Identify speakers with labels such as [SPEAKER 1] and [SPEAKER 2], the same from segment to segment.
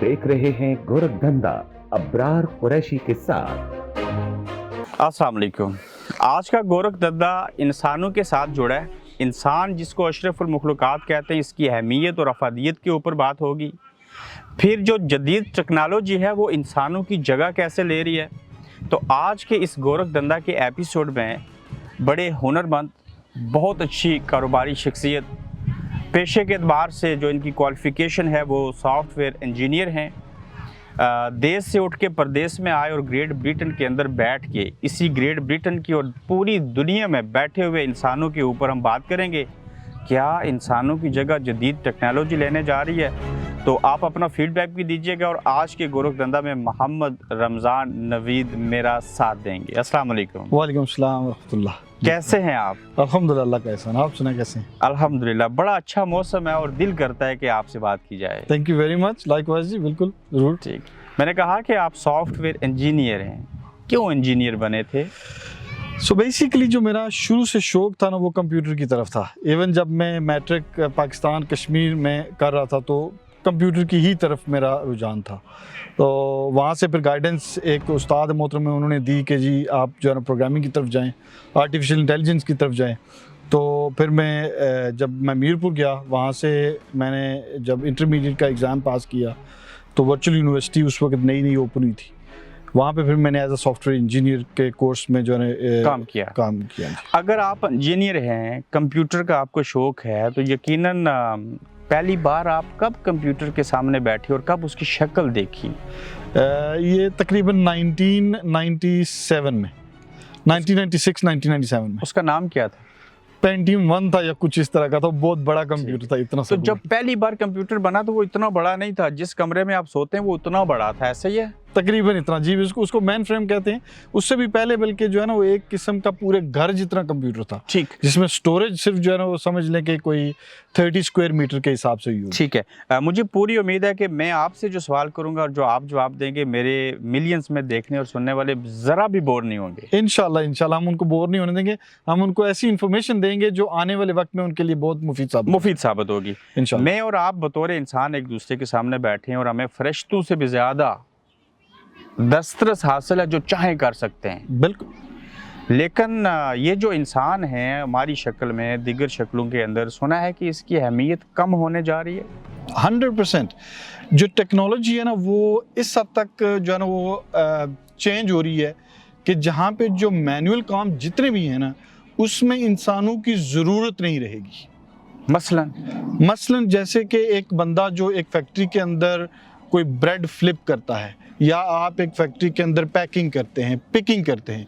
[SPEAKER 1] देख रहे हैं गोरखधंधा अब्रार कुरैशी के साथ।
[SPEAKER 2] अस्सलाम वालेकुम। आज का गोरखधंधा इंसानों के साथ जुड़ा है। इंसान जिसको अशरफुल मखलूक़ात कहते हैं, इसकी अहमियत और अफादियत के ऊपर बात होगी। फिर जो जदीद टेक्नोलॉजी है वो इंसानों की जगह कैसे ले रही है। तो आज के इस गोरखधंधा के एपिसोड में बड़े हुनरमंद, बहुत अच्छी कारोबारी शख्सियत, पेशे के एतबार से जो इनकी क्वालिफ़िकेशन है वो सॉफ्टवेयर इंजीनियर हैं, देश से उठ के परदेश में आए और ग्रेट ब्रिटेन के अंदर बैठ के इसी ग्रेट ब्रिटेन की और पूरी दुनिया में बैठे हुए इंसानों के ऊपर हम बात करेंगे। क्या इंसानों की जगह जदीद टेक्नोलॉजी लेने जा रही है? तो आप अपना फीडबैक भी दीजिएगा और आज के गोरखधंधा में मोहम्मद रमज़ान नवीद मेरा साथ देंगे। अस्सलाम वालेकुम।
[SPEAKER 3] वालेकुम सलाम रहमतुल्लाह।
[SPEAKER 2] कैसे हैं आप?
[SPEAKER 3] अल्हम्दुलिल्लाह। कैसे हैं आप? सुना कैसे हैं?
[SPEAKER 2] अल्हम्दुलिल्लाह। बड़ा अच्छा मौसम है और दिल करता है कि आपसे बात की जाए।
[SPEAKER 3] Thank you very much. Likewise जी, बिल्कुल ज़रूर।
[SPEAKER 2] ठीक, मैंने कहा कि आप सॉफ्टवेयर इंजीनियर हैं, क्यों इंजीनियर बने थे?
[SPEAKER 3] सो बेसिकली जो मेरा शुरू से शौक था ना वो कंप्यूटर की तरफ था। इवन जब मैं मैट्रिक पाकिस्तान कश्मीर में कर रहा था तो कंप्यूटर की ही तरफ मेरा रुझान था। तो वहाँ से फिर गाइडेंस एक उस्ताद मोहतरम में उन्होंने दी कि जी आप जो है ना प्रोग्रामिंग की तरफ जाएं, आर्टिफिशियल इंटेलिजेंस की तरफ जाएं। तो फिर जब मैं मीरपुर गया, वहाँ से मैंने जब इंटरमीडिएट का एग्ज़ाम पास किया तो वर्चुअल यूनिवर्सिटी उस वक्त नई नई ओपन हुई थी। वहाँ पे फिर मैंने एज अ सॉफ्टवेयर इंजीनियर के कोर्स में जो है काम किया।
[SPEAKER 2] अगर आप इंजीनियर हैं, कंप्यूटर का आपको शौक है, तो यकीनन पहली बार आप कब कंप्यूटर के सामने बैठे और कब उसकी शक्ल देखी?
[SPEAKER 3] ये तकरीबन 1997 में, 1996-1997 में।
[SPEAKER 2] उसका नाम क्या था?
[SPEAKER 3] पेंटियम 1 था या कुछ इस तरह का था। बहुत बड़ा कंप्यूटर था, इतना
[SPEAKER 2] तो जब पहली बार कंप्यूटर बना तो वो इतना बड़ा नहीं था, जिस कमरे में आप सोते हैं वो उतना बड़ा था, ऐसे ही है?
[SPEAKER 3] तकरीबन इतना जी। उसको मेन फ्रेम कहते हैं। उससे भी पहले बल्कि जो है ना वो एक किस्म का पूरे घर जितना कंप्यूटर था।
[SPEAKER 2] ठीक,
[SPEAKER 3] जिसमें स्टोरेज सिर्फ जो है ना वो समझ लें कि कोई 30 स्क्वायर मीटर के हिसाब से यूज।
[SPEAKER 2] ठीक है। मुझे पूरी उम्मीद है कि मैं आपसे जो सवाल करूंगा और जो आप जवाब देंगे, मेरे मिलियंस में देखने और सुनने वाले जरा भी बोर नहीं होंगे।
[SPEAKER 3] इंशाल्लाह हम उनको बोर नहीं होने देंगे। हम उनको ऐसी इन्फॉर्मेशन देंगे जो आने वाले वक्त में उनके लिए बहुत मुफीद साबित होगी
[SPEAKER 2] इंशाल्लाह। मैं और आप बतौर इंसान एक दूसरे के सामने बैठे हैं और हमें फरिश्तों से भी ज्यादा दस्तरस हासिल है, जो चाहे कर सकते हैं।
[SPEAKER 3] बिल्कुल।
[SPEAKER 2] लेकिन ये जो इंसान है हमारी शक्ल में, दीगर शक्लों के अंदर, सुना है कि इसकी अहमियत कम होने जा रही है।
[SPEAKER 3] 100% जो टेक्नोलॉजी है ना वो इस हद तक जो है ना वो चेंज हो रही है कि जहाँ पे जो मैनुअल काम जितने भी हैं ना उसमें इंसानों की ज़रूरत नहीं रहेगी। मसलन जैसे कि एक बंदा जो एक फैक्ट्री के अंदर कोई ब्रेड फ्लिप करता है, या आप एक फैक्ट्री के अंदर पैकिंग करते हैं, पिकिंग करते हैं,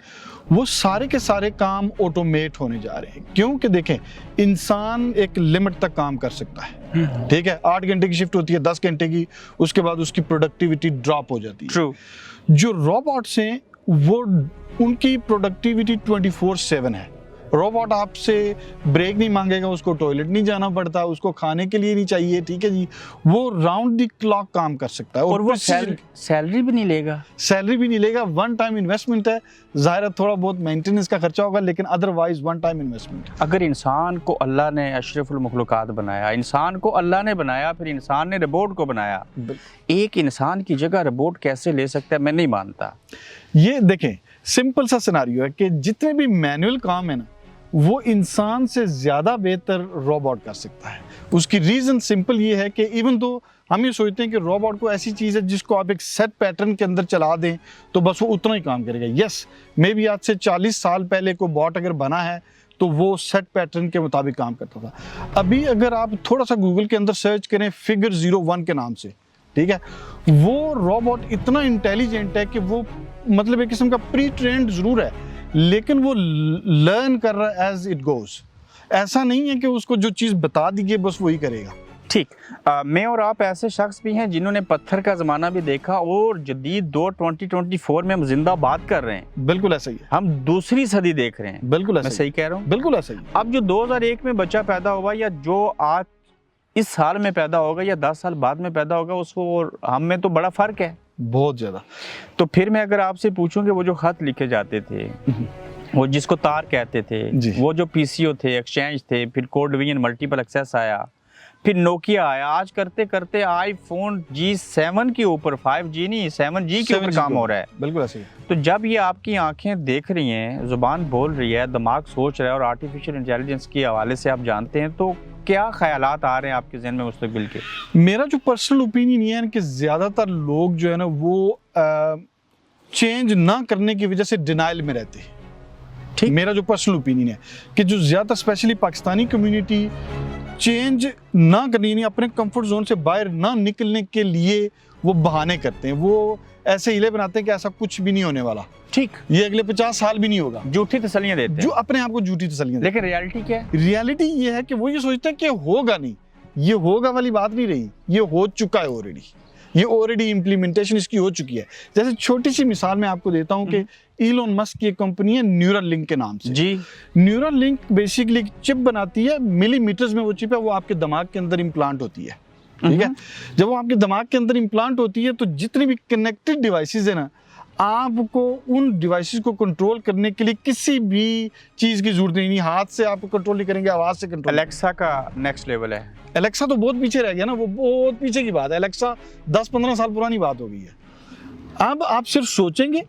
[SPEAKER 3] वो सारे के सारे काम ऑटोमेट होने जा रहे हैं। क्योंकि देखें, इंसान एक लिमिट तक काम कर सकता है, ठीक है। 8 घंटे की शिफ्ट होती है, 10 घंटे की, उसके बाद उसकी प्रोडक्टिविटी ड्रॉप हो जाती है।
[SPEAKER 2] ट्रू।
[SPEAKER 3] जो रोबोट्स हैं वो उनकी प्रोडक्टिविटी 24/7 है। रोबोट आपसे ब्रेक नहीं मांगेगा, उसको टॉयलेट नहीं जाना पड़ता, उसको खाने के लिए नहीं चाहिए, ठीक है जी। वो राउंड द क्लॉक काम कर सकता है
[SPEAKER 2] और वो सैलरी भी नहीं लेगा।
[SPEAKER 3] वन टाइम इन्वेस्टमेंट है। ज़ाहिर है थोड़ा बहुत मेंटेनेंस का खर्चा होगा, लेकिन अदरवाइज वन टाइम इन्वेस्टमेंट।
[SPEAKER 2] अगर इंसान को अल्लाह ने अशरफुल मखलूक़ात बनाया, इंसान को अल्लाह ने बनाया, फिर इंसान ने रोबोट को बनाया, एक इंसान की जगह रोबोट कैसे ले सकता है? मैं नहीं मानता।
[SPEAKER 3] ये देखें, सिंपल सा सिनेरियो है कि जितने भी मैनुअल काम है ना वो इंसान से ज़्यादा बेहतर रोबोट कर सकता है। उसकी रीज़न सिंपल ये है कि इवन तो हम ये सोचते हैं कि रोबोट को ऐसी चीज़ है जिसको आप एक सेट पैटर्न के अंदर चला दें तो बस वो उतना ही काम करेगा। यस, मे बी आज से 40 साल पहले कोई बॉट अगर बना है तो वो सेट पैटर्न के मुताबिक काम करता था। अभी अगर आप थोड़ा सा गूगल के अंदर सर्च करें फिगर 01 के नाम से, ठीक है, वो रोबोट इतना इंटेलिजेंट है कि वो मतलब एक किस्म का प्री ट्रेंड ज़रूर है, लेकिन वो लर्न कर रहा है एज इट गोज। ऐसा नहीं है कि उसको जो चीज़ बता दी गई बस वही करेगा।
[SPEAKER 2] ठीक। मैं और आप ऐसे शख्स भी हैं जिन्होंने पत्थर का ज़माना भी देखा और जदीद दौर 2024 में हम जिंदाबाद कर रहे हैं।
[SPEAKER 3] बिल्कुल ऐसा ही है।
[SPEAKER 2] हम दूसरी सदी देख रहे हैं।
[SPEAKER 3] बिल्कुल ऐसा।
[SPEAKER 2] मैं सही कह रहा हूँ?
[SPEAKER 3] बिल्कुल ऐसा ही।
[SPEAKER 2] अब जो 2001 में बच्चा पैदा हुआ या जो आज इस साल में पैदा होगा या 10 साल बाद में पैदा होगा, उसको और हम में तो बड़ा फ़र्क है, बहुत ज़्यादा। तो फिर मैं अगर आपसे पूछूं कि वो जो खत लिखे जाते थे, वो जिसको तार कहते थे, वो जो पीसीओ थे, एक्सचेंज थे, फिर कोड डिवीजन मल्टीपल एक्सेस आया, फिर नोकिया आया, आज करते करते आईफोन G7 के ऊपर 5G नहीं 7G के ऊपर
[SPEAKER 3] 7G
[SPEAKER 2] काम हो रहा है।
[SPEAKER 3] बिल्कुल ऐसे ही।
[SPEAKER 2] तो जब ये आपकी आंखें देख रही हैं, जुबान बोल रही है, दिमाग सोच रहा है और आर्टिफिशियल इंटेलिजेंस के हवाले से आप जानते हैं, तो क्या ख्यालात आ रहे हैं आपके जहन में मुस्तकबिल के?
[SPEAKER 3] मेरा जो पर्सनल ओपिनियन ये है कि ज़्यादातर लोग जो है ना वो चेंज ना करने की वजह से डिनाइल में रहते हैं।
[SPEAKER 2] ठीक।
[SPEAKER 3] मेरा जो पर्सनल ओपिनियन है कि जो ज़्यादा स्पेशली पाकिस्तानी कम्युनिटी चेंज ना करनी, यानी अपने कंफर्ट जोन से बाहर ना निकलने के लिए वो बहाने करते हैं, वो ऐसे हिले बनाते हैं कि ऐसा कुछ भी नहीं होने वाला,
[SPEAKER 2] ठीक,
[SPEAKER 3] ये अगले 50 साल भी नहीं होगा,
[SPEAKER 2] झूठी तसल्लियां देते
[SPEAKER 3] जो
[SPEAKER 2] हैं।
[SPEAKER 3] अपने आप को झूठी तसल्लियां देते
[SPEAKER 2] लेकिन रियलिटी क्या है?
[SPEAKER 3] हैं। रियलिटी ये है कि वो ये सोचते हैं कि होगा नहीं, ये होगा वाली बात नहीं रही, ये हो चुका है ऑलरेडी, ये ऑलरेडी इम्प्लीमेंटेशन इसकी हो चुकी है। जैसे छोटी सी मिसाल मैं आपको देता हूँ कि इलोन मस्क की एक कंपनी है न्यूरल लिंक के नाम से।
[SPEAKER 2] जी।
[SPEAKER 3] न्यूरल लिंक बेसिकली एक चिप बनाती है, मिलीमीटर्स में वो चिप है, वो आपके दिमाग के अंदर इम्प्लांट होती है, ठीक है। जब वो आपके दिमाग के अंदर इम्प्लांट होती है तो जितनी भी कनेक्टेड डिवाइसेस है ना, आपको उन डिवाइसेस को कंट्रोल करने के लिए किसी भी चीज की जरूरत नहीं, हाथ से आप कंट्रोल नहीं करेंगे, आवाज से कंट्रोल।
[SPEAKER 2] अलेक्सा का नेक्स्ट लेवल है।
[SPEAKER 3] एलेक्सा तो बहुत पीछे रह गया ना, वो बहुत पीछे की बात है। एलेक्सा 10-15 साल पुरानी बात हो गई है। अब आप सिर्फ सोचेंगे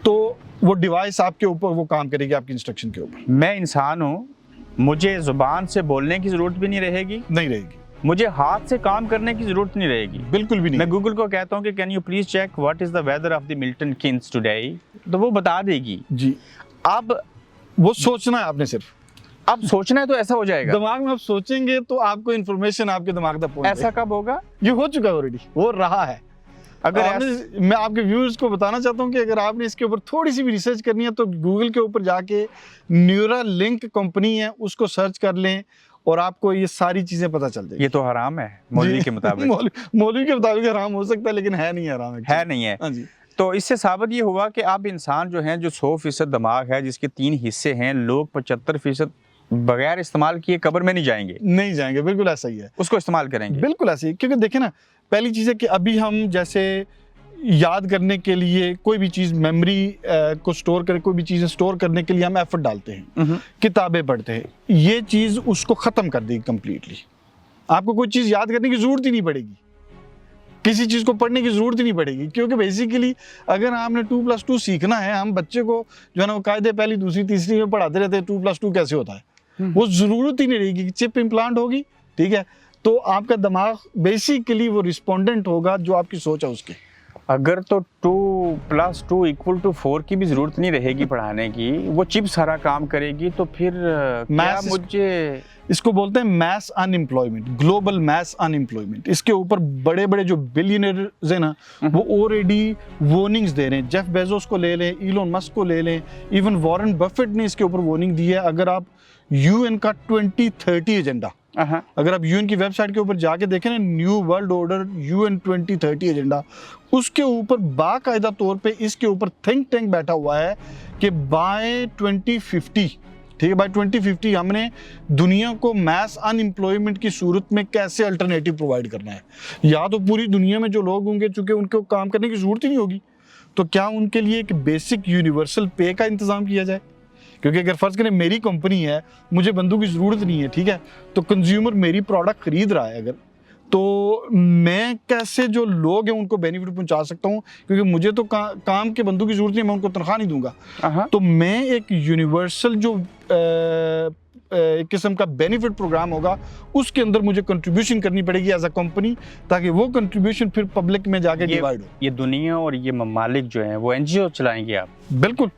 [SPEAKER 3] तो वो डिवाइस आपके ऊपर वो काम करेगी, आपकी इंस्ट्रक्शन के ऊपर।
[SPEAKER 2] मैं इंसान हूँ, मुझे जुबान से बोलने की जरूरत भी नहीं रहेगी,
[SPEAKER 3] नहीं रहेगी,
[SPEAKER 2] मुझे हाथ से काम करने की जरूरत नहीं रहेगी,
[SPEAKER 3] बिल्कुल भी नहीं।
[SPEAKER 2] मैं गूगल को कहता हूँ कि can you please check what is the weather of the Milton Keynes today, तो वो बता देगी।
[SPEAKER 3] जी,
[SPEAKER 2] अब
[SPEAKER 3] वो सोचना है आपने सिर्फ,
[SPEAKER 2] अब सोचना है तो ऐसा हो जाएगा।
[SPEAKER 3] दिमाग में आप सोचेंगे तो आपको इन्फॉर्मेशन आपके दिमाग तक पहुंच
[SPEAKER 2] ऐसा कब होगा?
[SPEAKER 3] ये हो चुका है ऑलरेडी, हो रहा है।
[SPEAKER 2] अगर
[SPEAKER 3] मैं आपके व्यूअर्स को बताना चाहता हूँ कि अगर आपने इसके ऊपर थोड़ी सी भी रिसर्च करनी है तो गूगल के ऊपर जाके न्यूरल लिंक कंपनी है उसको सर्च कर लें और आपको ये सारी चीजें पता चल जाएगी।
[SPEAKER 2] ये तो हराम है मौलवी के मुताबिक।
[SPEAKER 3] मौलवी के मुताबिक हराम हो सकता है लेकिन है नहीं हराम,
[SPEAKER 2] है नहीं है।
[SPEAKER 3] हाँ जी।
[SPEAKER 2] तो इससे साबित ये हुआ कि अब इंसान जो है, जो 100% दिमाग है, जिसके 3 हिस्से हैं, लोग 75% बगैर इस्तेमाल किए कब्र में नहीं जाएंगे।
[SPEAKER 3] नहीं जाएंगे, बिल्कुल ऐसा ही है,
[SPEAKER 2] उसको इस्तेमाल करेंगे।
[SPEAKER 3] बिल्कुल ऐसे ही। क्योंकि देखें ना, पहली चीज़ है कि अभी हम जैसे याद करने के लिए कोई भी चीज़ मेमोरी को स्टोर करें, कोई भी चीज़ें स्टोर करने के लिए हम एफर्ट डालते हैं, किताबें पढ़ते हैं, ये चीज़ उसको ख़त्म कर देगी कम्प्लीटली। आपको कोई चीज़ याद करने की ज़रूरत ही नहीं पड़ेगी, किसी चीज़ को पढ़ने की ज़रूरत ही नहीं पड़ेगी, क्योंकि बेसिकली अगर आपने 2+2 सीखना है, हम बच्चे को जो है ना वो कायदे पहली दूसरी तीसरी में पढ़ाते रहते हैं 2+2 कैसे होता है, वो ज़रूरत ही नहीं रहेगी। चिप इम्प्लांट होगी, ठीक है, तो आपका दिमाग बेसिकली वो रिस्पोंडेंट होगा जो आपकी सोच है उसके।
[SPEAKER 2] अगर तो 2+2 = 4 की भी जरूरत नहीं रहेगी पढ़ाने की, वो चिप सारा काम करेगी, तो फिर क्या मुझे
[SPEAKER 3] इसको बोलते हैं mass unemployment, global mass unemployment. इसके ऊपर बड़े बड़े जो बिलियनर्स हैं ना, वो ऑलरेडी वार्निंग्स दे रहे हैं। जेफ बेजोस को ले लें, इलोन मस्क को ले लें, इवन वॉरेन बफेट ने इसके ऊपर वार्निंग दी है। अगर आप यूएन का 2030 एजेंडा, अगर आप यूएन की वेबसाइट के ऊपर जाके देखें ना, new world order UN 2030 agenda, उसके ऊपर बाकायदा तौर पे इसके ऊपर थिंक टैंक बैठा हुआ है कि बाय 2050, ठीक है, बाय 2050 हमने दुनिया को मैस अनएम्प्लॉयमेंट की सूरत में कैसे अल्टरनेटिव प्रोवाइड करना है। या तो पूरी दुनिया में जो लोग होंगे, चूंकि उनको काम करने की जरूरत ही नहीं होगी, तो क्या उनके लिए एक बेसिक यूनिवर्सल पे का इंतजाम किया जाए। क्योंकि अगर फर्ज करें मेरी कंपनी है, मुझे बंदों की ज़रूरत नहीं है, ठीक है, तो कंज्यूमर मेरी प्रोडक्ट खरीद रहा है अगर, तो मैं कैसे जो लोग हैं उनको बेनिफिट पहुंचा सकता हूं, क्योंकि मुझे तो काम के बंदों की ज़रूरत नहीं है, मैं उनको तनख्वाह नहीं दूंगा। तो मैं एक यूनिवर्सल जो एक किस्म का बेनिफिट प्रोग्राम होगा, उसके अंदर मुझे कंट्रीब्यूशन करनी पड़ेगी एज अ कंपनी, ताकि वो कंट्रीब्यूशन फिर पब्लिक में जाके डिवाइड हो।
[SPEAKER 2] ये दुनिया और ये ममालिक जो हैं वो एनजीओ चलाएंगे आप?
[SPEAKER 3] बिल्कुल,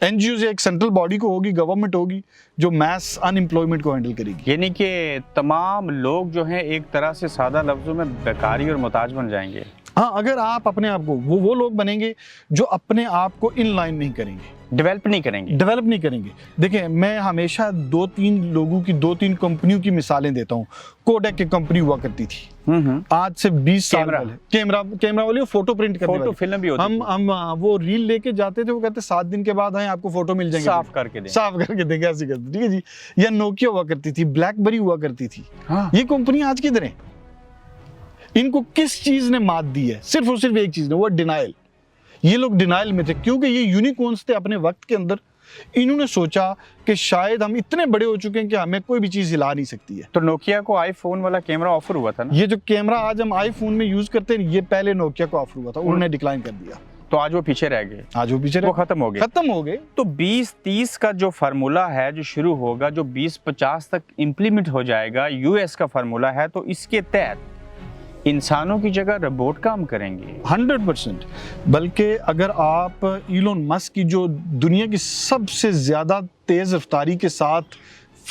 [SPEAKER 3] एनजीओ से एक सेंट्रल बॉडी को होगी, गवर्नमेंट होगी, जो मैस अनएम्प्लॉयमेंट को हैंडल करेगी।
[SPEAKER 2] यानी कि तमाम लोग जो हैं एक तरह से सादा लफ्जों में बेकारी और मुहताज बन जाएंगे।
[SPEAKER 3] हाँ, अगर आप अपने आप को वो लोग बनेंगे जो अपने आप को इन लाइन नहीं करेंगे,
[SPEAKER 2] डेवलप नहीं करेंगे। देखिए, मैं हमेशा 2-3 लोगों की, 2-3 कंपनियों की मिसालें देता हूँ। कोडक की कंपनी हुआ करती थी, आज से 20 साल पहले, कैमरा वाली फोटो प्रिंट करने वाली, फोटो फिल्म भी होती थी।
[SPEAKER 3] हम वो रील लेके जाते थे, वो कहते 7 दिन के बाद आए आपको फोटो मिल जाएंगे,
[SPEAKER 2] साफ करके
[SPEAKER 3] देंगे, ऐसी करते, ठीक है जी। या नोकिया हुआ करती थी, ब्लैकबेरी हुआ करती थी। ये कंपनी आज किधर है? इनको किस चीज ने मात दी है? सिर्फ और सिर्फ एक चीज ने, वो डिनाइल। ये लोग डिनाइल में थे, क्योंकि ये यूनिकॉर्न्स थे अपने वक्त के अंदर, इन्होंने सोचा कि शायद हम इतने बड़े हो चुके हैं कि हमें कोई भी चीज़ हिला नहीं सकती है।
[SPEAKER 2] तो नोकिया को आईफोन वाला कैमरा ऑफर हुआ था ना?
[SPEAKER 3] ये जो कैमरा आज हम आईफोन में यूज़ करते हैं, ये पहले नोकिया को ऑफर हुआ था, उन्होंने डिक्लाइन कर दिया।
[SPEAKER 2] तो आज वो पीछे रह गए,
[SPEAKER 3] आज वो पीछे
[SPEAKER 2] वो खत्म हो गए।
[SPEAKER 3] खत्म हो गए।
[SPEAKER 2] तो 20-30 का जो फार्मूला है जो शुरू होगा, जो 20-50 तक इम्प्लीमेंट हो जाएगा, यूएस का फार्मूला है, तो इसके तहत इंसानों की जगह रोबोट काम करेंगे
[SPEAKER 3] 100%। बल्कि अगर आप इलोन मस्क की जो दुनिया की सबसे ज़्यादा तेज़ रफ्तारी के साथ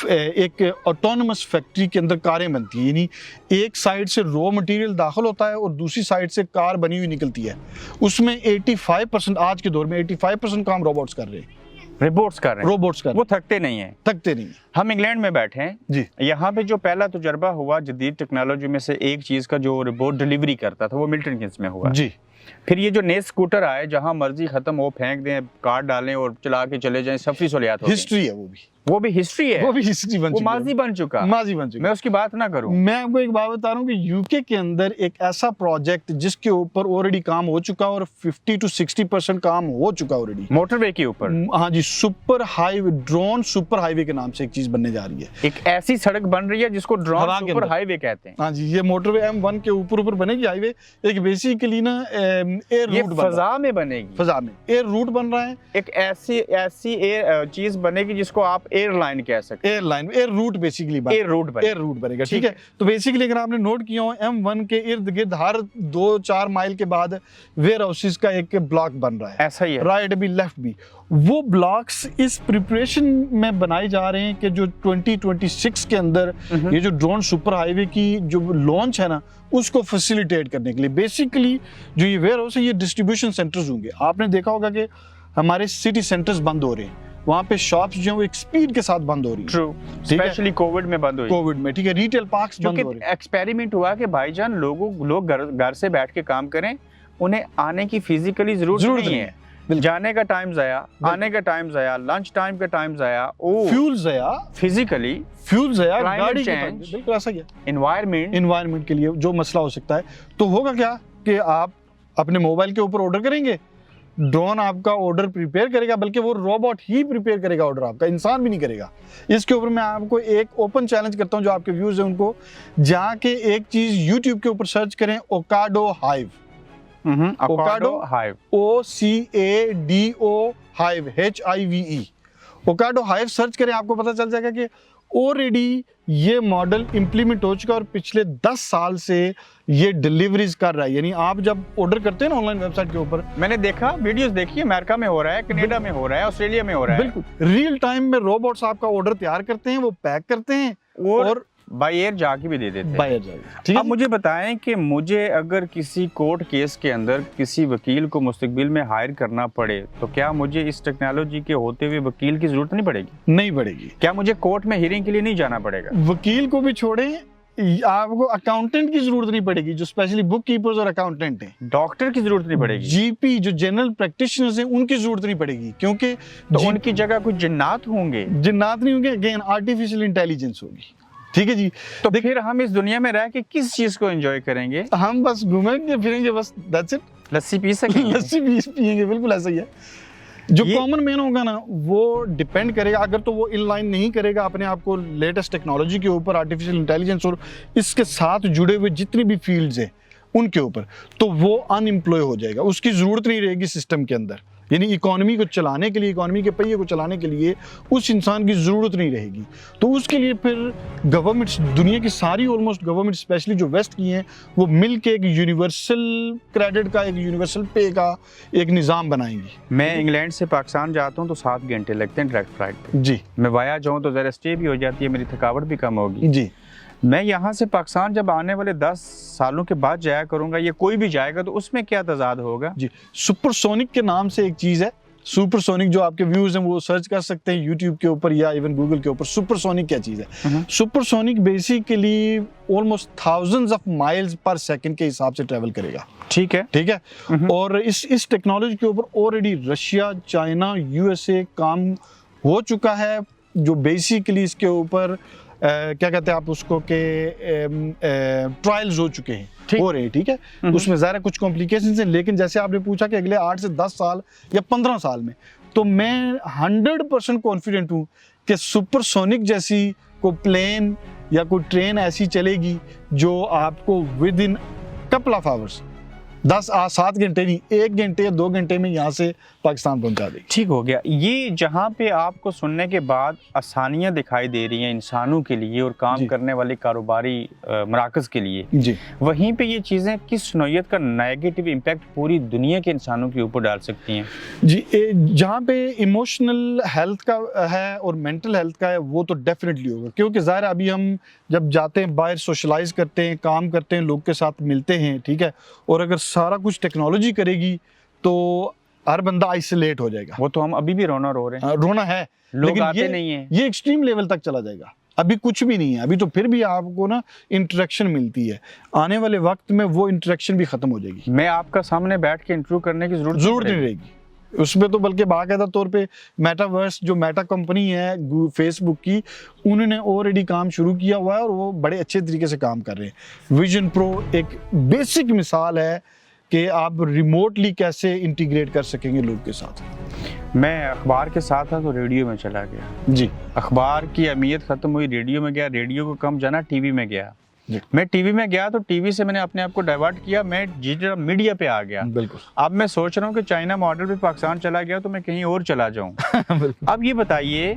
[SPEAKER 3] एक ऑटोनमस फैक्ट्री के अंदर कारें बनती हैं, यानी एक साइड से रॉ मटेरियल दाखिल होता है और दूसरी साइड से कार बनी हुई निकलती है, उसमें 85% आज के दौर में 85% काम रोबोट्स कर रहे हैं।
[SPEAKER 2] रोबोट्स कर रहे हैं,
[SPEAKER 3] रोबोट्स कर
[SPEAKER 2] वो थकते नहीं हैं।
[SPEAKER 3] थकते नहीं।
[SPEAKER 2] हम इंग्लैंड में बैठे हैं
[SPEAKER 3] जी।
[SPEAKER 2] यहाँ पे जो पहला तजुर्बा हुआ जदीद टेक्नोलॉजी में से एक चीज़ का, जो रोबोट डिलीवरी करता था, वो मिल्टन किन्स में हुआ।
[SPEAKER 3] जी।
[SPEAKER 2] फिर ये जो नए स्कूटर आए, जहाँ मर्जी खत्म हो फेंक दें, कार्ड डालें और चला के चले जाएं, सफरी सहूलियात होती हैं।
[SPEAKER 3] हिस्ट्री है वो भी
[SPEAKER 2] हिस्ट्री है,
[SPEAKER 3] वो भी हिस्ट्री बन
[SPEAKER 2] वो
[SPEAKER 3] चुकी
[SPEAKER 2] माजी बन चुका,
[SPEAKER 3] माजी बन चुका।
[SPEAKER 2] मैं उसकी बात ना करूं।
[SPEAKER 3] मैं आपको एक बात बता रहा हूँ कि यूके के अंदर एक ऐसा प्रोजेक्ट जिसके ऊपर ऑलरेडी काम हो चुका और 50 to 60% काम हो चुका ऑलरेडी,
[SPEAKER 2] मोटरवे के ऊपर।
[SPEAKER 3] हाँ जी, super highway, drone super highway के नाम से एक चीज बनने जा रही है।
[SPEAKER 2] एक ऐसी सड़क बन रही है जिसको ड्रोन सुपर हाईवे कहते हैं।
[SPEAKER 3] हाँ जी, ये मोटरवे M1 के ऊपर बनेगी हाईवे। एक बेसिकली ना एयर रूट
[SPEAKER 2] फजा में बनेगी,
[SPEAKER 3] फजा में एयर रूट बन रहा है।
[SPEAKER 2] एक ऐसी एयर चीज बनेगी जिसको आप एयरलाइन कह सकते हैं।
[SPEAKER 3] Airline, air root basically
[SPEAKER 2] air root
[SPEAKER 3] बनेगा। ठीक है। तो बेसिकली अगर आपने नोट किया हो, M1 के इर्द गिर्द हर 2-4 माइल के बाद वेयर हाउसेस का एक ब्लॉक बन रहा है।
[SPEAKER 2] ऐसा ही है,
[SPEAKER 3] राइट भी लेफ्ट भी। वो ब्लॉक्स इस प्रिपरेशन में बनाए जा रहे हैं कि जो 2026 के अंदर ये जो ड्रोन सुपर हाईवे की जो लॉन्च है ना, उसको फैसिलिटेट करने के लिए बेसिकली जो ये वेयर हाउस है, ये डिस्ट्रीब्यूशन सेंटर्स होंगे। आपने देखा होगा कि हमारे सिटी सेंटर्स बंद हो रहे हैं, वहाँ पे शॉप्स जो है वो एक स्पीड के साथ बंद हो रही है।
[SPEAKER 2] ट्रू, स्पेशली कोविड में बंद हुई।
[SPEAKER 3] कोविड में, ठीक है, रिटेल पार्क्स बंद हो रहे हैं।
[SPEAKER 2] एक्सपेरिमेंट हुआ कि भाईजान लोग घर से बैठ के काम करें, उन्हें आने की फिजिकली जरूरत नहीं है। जाने का टाइम जाया, आने का टाइम जाया, लंच टाइम का टाइम जाया,
[SPEAKER 3] फ्यूल जाया,
[SPEAKER 2] फिजिकली
[SPEAKER 3] फ्यूल जाया, गाड़ी
[SPEAKER 2] चेंज,
[SPEAKER 3] बिल्कुल ऐसा ही है।
[SPEAKER 2] एनवायरनमेंट
[SPEAKER 3] के लिए जो मसला हो सकता है, तो होगा क्या कि आप अपने मोबाइल के ऊपर ऑर्डर करेंगे, ड्रोन आपका ऑर्डर प्रिपेयर करेगा, बल्कि वो रोबोट ही प्रिपेयर करेगा ऑर्डर, आपका इंसान भी नहीं करेगा। इसके ऊपर मैं आपको एक ओपन चैलेंज करता हूं, जो आपके व्यूज हैं उनको जाके एक चीज यूट्यूब के ऊपर सर्च करें, Ocado hive.
[SPEAKER 2] Ocado hive,
[SPEAKER 3] OCADO hive, HIVE। Ocado hive search करें, आपको पता चल जाएगा कि ऑलरेडी ये मॉडल इंप्लीमेंट हो चुका है और पिछले 10 साल से ये डिलीवरीज कर रहा है। यानी आप जब ऑर्डर करते हैं ना ऑनलाइन वेबसाइट के ऊपर,
[SPEAKER 2] मैंने देखा, वीडियोस देखी, अमेरिका में हो रहा है, कनाडा में हो रहा है, ऑस्ट्रेलिया में हो रहा है।
[SPEAKER 3] बिल्कुल रियल टाइम में रोबोट्स आपका ऑर्डर तैयार करते हैं, वो पैक करते हैं और
[SPEAKER 2] बाय एयर जाके भी दे देते हैं।
[SPEAKER 3] बाय एयर जाके। ठीक है,
[SPEAKER 2] अब मुझे बताएं कि मुझे अगर किसी कोर्ट केस के अंदर किसी वकील को मुस्तकबिल में हायर करना पड़े, तो क्या मुझे इस टेक्नोलॉजी के होते हुए वकील की जरूरत नहीं पड़ेगी?
[SPEAKER 3] नहीं पड़ेगी।
[SPEAKER 2] क्या मुझे कोर्ट में हियरिंग के लिए नहीं जाना पड़ेगा?
[SPEAKER 3] वकील को भी छोड़ें, आपको अकाउंटेंट की जरूरत नहीं पड़ेगी, जो स्पेशली बुक कीपर्स और अकाउंटेंट हैं।
[SPEAKER 2] डॉक्टर की जरूरत नहीं पड़ेगी।
[SPEAKER 3] जीपी जो जनरल प्रैक्टिशनर्स हैं, उनकी जरूरत नहीं पड़ेगी, क्योंकि
[SPEAKER 2] तो उनकी जगह कुछ जिन्नात होंगे।
[SPEAKER 3] जिन्नात नहीं होंगे, अगेन आर्टिफिशियल इंटेलिजेंस होगी। ठीक है जी।
[SPEAKER 2] तो फिर हम इस दुनिया में रह के किस चीज को एंजॉय करेंगे?
[SPEAKER 3] हम बस घूमेंगे फिरेंगे, बस दैट्स इट।
[SPEAKER 2] लस्सी पी सकेंगे।
[SPEAKER 3] लस्सी पिएंगे, बिल्कुल ऐसा ही है। जो कॉमन मैन होगा ना, वो डिपेंड करेगा, अगर तो वो इनलाइन नहीं करेगा अपने आप को लेटेस्ट टेक्नोलॉजी के ऊपर, आर्टिफिशियल इंटेलिजेंस और इसके साथ जुड़े हुए जितनी भी फील्ड्स हैं उनके ऊपर, तो वो अनएम्प्लॉय हो जाएगा, उसकी ज़रूरत नहीं रहेगी सिस्टम के अंदर। यानी इकोनॉमी को चलाने के लिए, इकोनॉमी के पहिए को चलाने के लिए उस इंसान की ज़रूरत नहीं रहेगी। तो उसके लिए फिर गवर्नमेंट्स, दुनिया की सारी ऑलमोस्ट गवर्नमेंट, स्पेशली जो वेस्ट की हैं, वो मिल के एक यूनिवर्सल क्रेडिट का, एक यूनिवर्सल पे का एक निज़ाम बनाएंगी।
[SPEAKER 2] मैं इंग्लैंड से पाकिस्तान जाता हूँ तो 7 घंटे लगते हैं डायरेक्ट फ्लाइट पे।
[SPEAKER 3] जी।
[SPEAKER 2] मैं वाया जाऊँ तो ज़रा स्टे भी हो जाती है, मेरी थकावट भी कम होगी।
[SPEAKER 3] जी।
[SPEAKER 2] मैं यहाँ से पाकिस्तान जब आने वाले 10 सालों के बाद जाया करूँगा, ये कोई भी जाएगा, तो उसमें क्या तजाद होगा?
[SPEAKER 3] जी, सुपरसोनिक के नाम से एक चीज़ है। सुपरसोनिक, जो आपके व्यूज हैं वो सर्च कर सकते हैं यूट्यूब के ऊपर या इवन गूगल के ऊपर। सुपरसोनिक क्या चीज़ है? Supersonic basically almost thousands of miles per second के हिसाब से ट्रेवल करेगा।
[SPEAKER 2] ठीक है,
[SPEAKER 3] ठीक है। और इस टेक्नोलॉजी के ऊपर ऑलरेडी रशिया, चाइना, USA काम हो चुका है, जो बेसिकली इसके ऊपर क्या कहते हैं आप उसको के ट्रायल्स हो चुके हैं,
[SPEAKER 2] ठीक।
[SPEAKER 3] हो रहे हैं, ठीक है। उसमें ज़रा कुछ कॉम्प्लिकेशंस हैं, लेकिन जैसे आपने पूछा कि अगले 8 से 10 साल या 15 साल में, तो मैं 100% कॉन्फिडेंट हूँ कि सुपरसोनिक जैसी कोई प्लेन या कोई ट्रेन ऐसी चलेगी जो आपको with in couple of hours 7 घंटे नहीं, 1 घंटे या 2 घंटे में यहाँ से पाकिस्तान पहुँचा देगी।
[SPEAKER 2] ठीक हो गया। ये जहाँ पे आपको सुनने के बाद आसानियाँ दिखाई दे रही हैं इंसानों के लिए और काम
[SPEAKER 3] जी।
[SPEAKER 2] करने वाले कारोबारी मराकज़ के लिए,
[SPEAKER 3] जी
[SPEAKER 2] वहीं पे ये चीज़ें किस नौइयत का नेगेटिव इम्पैक्ट पूरी दुनिया के इंसानों के ऊपर डाल सकती हैं?
[SPEAKER 3] जी, जहाँ पे इमोशनल हेल्थ का है और मेंटल हेल्थ का है, वो तो डेफिनेटली होगा, क्योंकि ज़ाहिर है अभी हम जब जाते हैं बाहर, सोशलाइज करते हैं, काम करते हैं, लोग के साथ मिलते हैं, ठीक है, और अगर सारा कुछ टेक्नोलॉजी करेगी तो हर बंदा आइसोलेट हो जाएगा।
[SPEAKER 2] वो तो हम अभी भी रोना रो रहे हैं,
[SPEAKER 3] रोना है,
[SPEAKER 2] लोग
[SPEAKER 3] लेकिन
[SPEAKER 2] आते नहीं हैं।
[SPEAKER 3] ये एक्सट्रीम लेवल तक चला जाएगा। अभी कुछ भी नहीं है, अभी तो फिर भी आपको ना इंटरेक्शन मिलती है, आने वाले वक्त में वो इंटरेक्शन भी खत्म हो जाएगी।
[SPEAKER 2] मैं आपका सामने बैठ के इंटरव्यू करने की जरूरत
[SPEAKER 3] नहीं रहेगी उसमें, तो बल्कि बाकायदा तौर पे मेटावर्स, जो मेटा कंपनी है फेसबुक की, उन्होंने ऑलरेडी काम शुरू किया हुआ है और वो बड़े अच्छे तरीके से काम कर रहे हैं। विजन प्रो एक बेसिक मिसाल है कि आप रिमोटली कैसे इंटीग्रेट कर सकेंगे लोग के साथ।
[SPEAKER 2] मैं अखबार के साथ था तो रेडियो में चला गया
[SPEAKER 3] जी,
[SPEAKER 2] अखबार की अहमियत खत्म हुई, रेडियो में गया, रेडियो को कम जाना, टीवी में गया। मैं टीवी में गया तो टीवी से मैंने अपने आप को डाइवर्ट किया, मैं डिजिटल मीडिया पे आ गया।
[SPEAKER 3] बिल्कुल।
[SPEAKER 2] अब मैं सोच रहा हूँ कि चाइना मॉडल पे पाकिस्तान चला गया तो मैं कहीं और चला जाऊँ। अब ये बताइए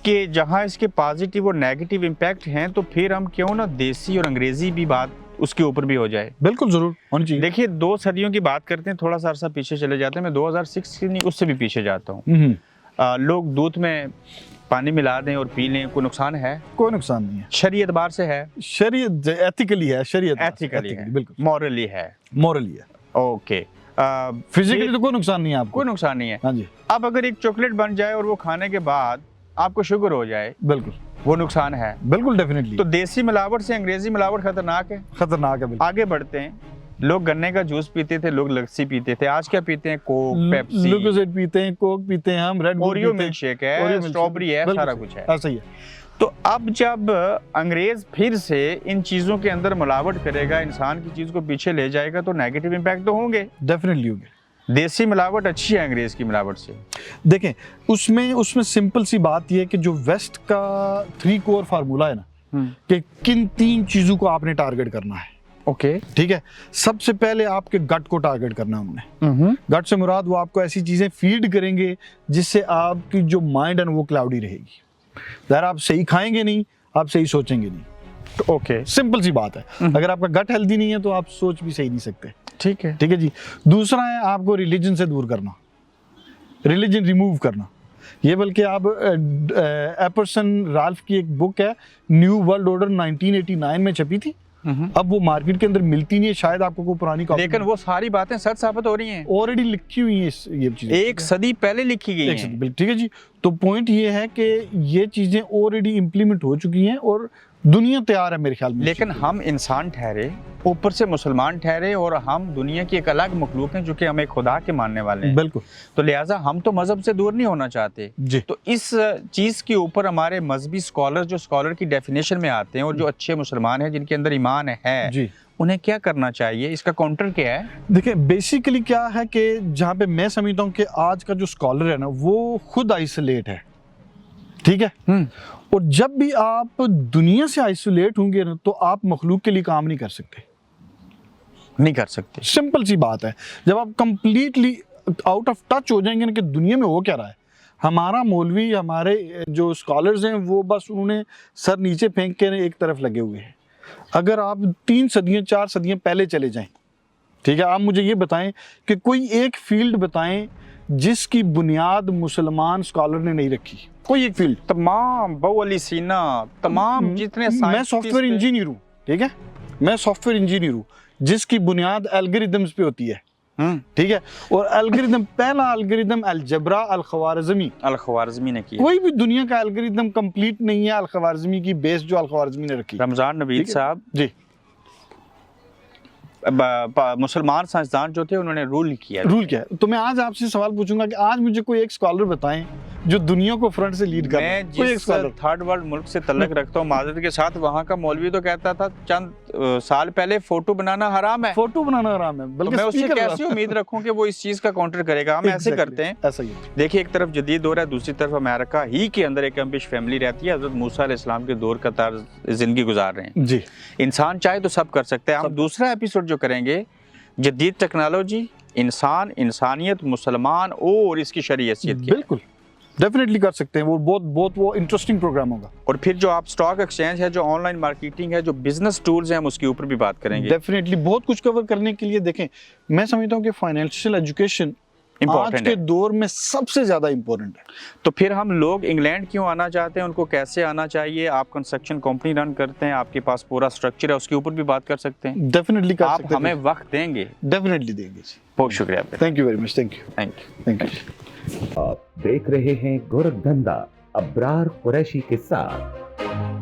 [SPEAKER 2] कि जहाँ इसके पॉजिटिव और नेगेटिव इम्पैक्ट हैं, तो फिर हम क्यों ना देसी और अंग्रेजी भी बात उसके ऊपर भी हो जाए।
[SPEAKER 3] बिल्कुल जरूर होनी चाहिए।
[SPEAKER 2] देखिए 2 सदियों की बात करते हैं, थोड़ा सा अरसा पीछे चले जाते हैं, मैं 2006 की नहीं उससे भी पीछे जाता हूँ। लोग दूध में पानी मिला दें और पी लें, कोई नुकसान है?
[SPEAKER 3] कोई नुकसान नहीं है,
[SPEAKER 2] शरीयत बार से है,
[SPEAKER 3] शरीयत एथिकली है, शरीयत
[SPEAKER 2] एथिकली है,
[SPEAKER 3] बिल्कुल
[SPEAKER 2] मॉरली है,
[SPEAKER 3] मॉरली है।
[SPEAKER 2] ओके।
[SPEAKER 3] फिजिकली तो कोई नुकसान नहीं है आपको,
[SPEAKER 2] कोई नुकसान नहीं है।
[SPEAKER 3] हाँ जी,
[SPEAKER 2] अब अगर एक चॉकलेट बन जाए और वो खाने के बाद आपको शुगर हो जाए,
[SPEAKER 3] बिल्कुल
[SPEAKER 2] वो नुकसान है।
[SPEAKER 3] बिल्कुल डेफिनेटली।
[SPEAKER 2] तो देसी मिलावट से अंग्रेजी मिलावट खतरनाक है,
[SPEAKER 3] खतरनाक है बिल्कुल।
[SPEAKER 2] आगे बढ़ते हैं। लोग गन्ने का जूस पीते थे, लोग लस्सी पीते थे, आज क्या पीते हैं? कोक, पेप्सी,
[SPEAKER 3] लुकोसेट पीते हैं, कोक पीते हैं, हम रेड बुल
[SPEAKER 2] ओरियो
[SPEAKER 3] पीते हैं,
[SPEAKER 2] मिल्क शेक
[SPEAKER 3] ओरियो
[SPEAKER 2] है,
[SPEAKER 3] मिल्क शेक,
[SPEAKER 2] स्ट्रॉबेरी है,
[SPEAKER 3] बिल्कुल
[SPEAKER 2] सारा
[SPEAKER 3] सही,
[SPEAKER 2] कुछ है।
[SPEAKER 3] ऐसा ही है।
[SPEAKER 2] तो अब जब अंग्रेज फिर से इन चीजों के अंदर मिलावट करेगा, इंसान की चीज को पीछे ले जाएगा, तो नेगेटिव इम्पैक्ट तो होंगे।
[SPEAKER 3] डेफिनेटली होंगे।
[SPEAKER 2] देसी मिलावट अच्छी है अंग्रेज की मिलावट से।
[SPEAKER 3] देखें उसमें सिंपल सी बात यह है कि जो वेस्ट का 3 कोर फार्मूला है ना, कि किन 3 चीजों को आपने टारगेट करना है।
[SPEAKER 2] ओके,
[SPEAKER 3] ठीक है, सबसे पहले आपके गट को टारगेट करना है उन्होंने। गट से मुराद वो आपको ऐसी चीजें फीड करेंगे जिससे आपकी जो माइंड है वो क्लाउडी रहेगी। यार आप सही खाएंगे नहीं, आप सही सोचेंगे नहीं।
[SPEAKER 2] तो ओके,
[SPEAKER 3] सिंपल सी बात है। अगर आपका गट हेल्दी नहीं है तो आप सोच भी सही नहीं सकते।
[SPEAKER 2] ठीक है,
[SPEAKER 3] ठीक है जी। दूसरा है आपको रिलीजन से दूर करना, रिलीजन रिमूव करना। ये बल्कि आप एपर्सन राल्फ की एक बुक है, न्यू वर्ल्ड ऑर्डर 1989 में छपी थी। अब वो मार्केट के अंदर मिलती नहीं है, शायद आपको कोई पुरानी कॉपी,
[SPEAKER 2] लेकिन वो सारी बातें सच साबित हो रही हैं,
[SPEAKER 3] ऑलरेडी लिखी हुई है ये चीजें,
[SPEAKER 2] 1 सदी पहले लिखी गई हैं।
[SPEAKER 3] ठीक है जी। तो पॉइंट ये है कि ये चीजें ऑलरेडी इम्प्लीमेंट हो चुकी हैं और दुनिया तैयार है मेरे ख्याल में।
[SPEAKER 2] लेकिन हम इंसान ठहरे, ऊपर से मुसलमान ठहरे, और हम दुनिया की एक अलग मखलूक हैं जो कि हमें खुदा के मानने वाले हैं।
[SPEAKER 3] बिल्कुल।
[SPEAKER 2] तो लिहाजा हम तो मजहब से दूर नहीं होना चाहते
[SPEAKER 3] जी।
[SPEAKER 2] तो इस चीज के ऊपर हमारे मजहबी स्कॉलर जो स्कॉलर की डेफिनेशन में आते हैं और जो अच्छे मुसलमान हैं जिनके अंदर ईमान है
[SPEAKER 3] जी,
[SPEAKER 2] उन्हें क्या करना चाहिए? इसका काउंटर क्या है?
[SPEAKER 3] देखिए बेसिकली क्या है कि जहाँ पे मैं समझता हूँ कि आज का जो स्कॉलर है ना वो खुद आइसोलेट है। ठीक है। और जब भी आप दुनिया से आइसोलेट होंगे ना तो आप मखलूक के लिए काम नहीं कर सकते,
[SPEAKER 2] नहीं कर सकते।
[SPEAKER 3] सिंपल सी बात है। जब आप कंप्लीटली आउट ऑफ टच हो जाएंगे ना कि दुनिया में हो क्या रहा है, हमारा मौलवी, हमारे जो स्कॉलर्स हैं वो बस उन्होंने सर नीचे फेंक के एक तरफ लगे हुए हैं। अगर आप 3 सदियां 4 सदियां पहले चले जाएं, ठीक है, आप मुझे ये बताएं कि कोई एक फील्ड बताएं जिसकी बुनियाद मुसलमान स्कॉलर ने नहीं रखी, कोई एक फील्ड।
[SPEAKER 2] तमाम बउअली सीना, तमाम जितने
[SPEAKER 3] मैं सॉफ्टवेयर इंजीनियर हूँ, ठीक है, मैं सॉफ्टवेयर इंजीनियर हूँ जिसकी बुनियाद एल्गोरिदम्स पे होती है। ठीक है, और एल्गोरिदम, पहला एल्गोरिदम अलजबरा अल-ख्वारिज़मी
[SPEAKER 2] ने किया।
[SPEAKER 3] कोई भी दुनिया का एल्गोरिदम कंप्लीट नहीं है अल-ख्वारिज़मी की बेस जो अल-ख्वारिज़मी ने रखी।
[SPEAKER 2] रमजान नवीद साहब
[SPEAKER 3] जी,
[SPEAKER 2] मुसलमान साइंसदान जो थे उन्होंने रूल किया।
[SPEAKER 3] तो मैं आज आपसे सवाल पूछूंगा कि आज मुझे कोई एक स्कॉलर बताएं जो दुनिया को फ्रंट से लीड कर रहा है।
[SPEAKER 2] मैं
[SPEAKER 3] कोई एक
[SPEAKER 2] जिस
[SPEAKER 3] scholar।
[SPEAKER 2] थर्ड वर्ल्ड मुल्क से तल्लक रखता हूँ माजरत के साथ, वहाँ का मौलवी तो कहता था चंद साल पहले फोटो बनाना हराम है,
[SPEAKER 3] फोटो बनाना आराम है,
[SPEAKER 2] तो
[SPEAKER 3] बल्कि
[SPEAKER 2] मैं उससे
[SPEAKER 3] speaker
[SPEAKER 2] कैसे उम्मीद रखूं कि वो इस चीज का काउंटर करेगा। हम ऐसे
[SPEAKER 3] Exactly,
[SPEAKER 2] करते हैं।
[SPEAKER 3] ऐसा ही है।
[SPEAKER 2] देखिए, एक तरफ जदीद दौर है, दूसरी तरफ अमेरिका ही के अंदर एक अम्बिश फैमिली रहती है, हजरत मूसा अलैहिस्सलाम के दौर का तर्ज जिंदगी गुजार रहे हैं।
[SPEAKER 3] जी
[SPEAKER 2] इंसान चाहे तो सब कर सकते हैं। हम दूसरा एपिसोड जो करेंगे, जदीद टेक्नोलॉजी, इंसान, इंसानियत, मुसलमान और इसकी शरीयत की।
[SPEAKER 3] बिल्कुल डेफिनेटली कर सकते हैं, वो बहुत वो इंटरेस्टिंग प्रोग्राम होगा।
[SPEAKER 2] और फिर जो आप स्टॉक एक्सचेंज है, जो ऑनलाइन मार्केटिंग है, जो बिजनेस टूल्स हैं, हम उसके ऊपर भी बात करेंगे।
[SPEAKER 3] डेफिनेटली बहुत कुछ कवर करने के लिए देखें, मैं समझता हूँ कि फाइनेंशियल एजुकेशन आज
[SPEAKER 2] Important
[SPEAKER 3] के
[SPEAKER 2] है।
[SPEAKER 3] दौर में सबसे ज्यादा इंपॉर्टेंट है।
[SPEAKER 2] तो फिर हम लोग इंग्लैंड क्यों आना चाहते हैं, उनको कैसे आना चाहिए। आप कंस्ट्रक्शन कंपनी रन करते हैं, आपके पास पूरा स्ट्रक्चर है, उसके ऊपर भी बात कर सकते हैं।
[SPEAKER 3] डेफिनेटली कर
[SPEAKER 2] आप
[SPEAKER 3] सकते
[SPEAKER 2] हमें
[SPEAKER 3] हैं,
[SPEAKER 2] वक्त देंगे।
[SPEAKER 3] डेफिनेटली देंगे जी।
[SPEAKER 2] बहुत शुक्रिया आपका।
[SPEAKER 3] Thank you very much. Thank you
[SPEAKER 2] thank you.
[SPEAKER 3] Thank you.
[SPEAKER 1] आप देख रहे हैं गोरखधंधा अब्रार कुरैशी के साथ।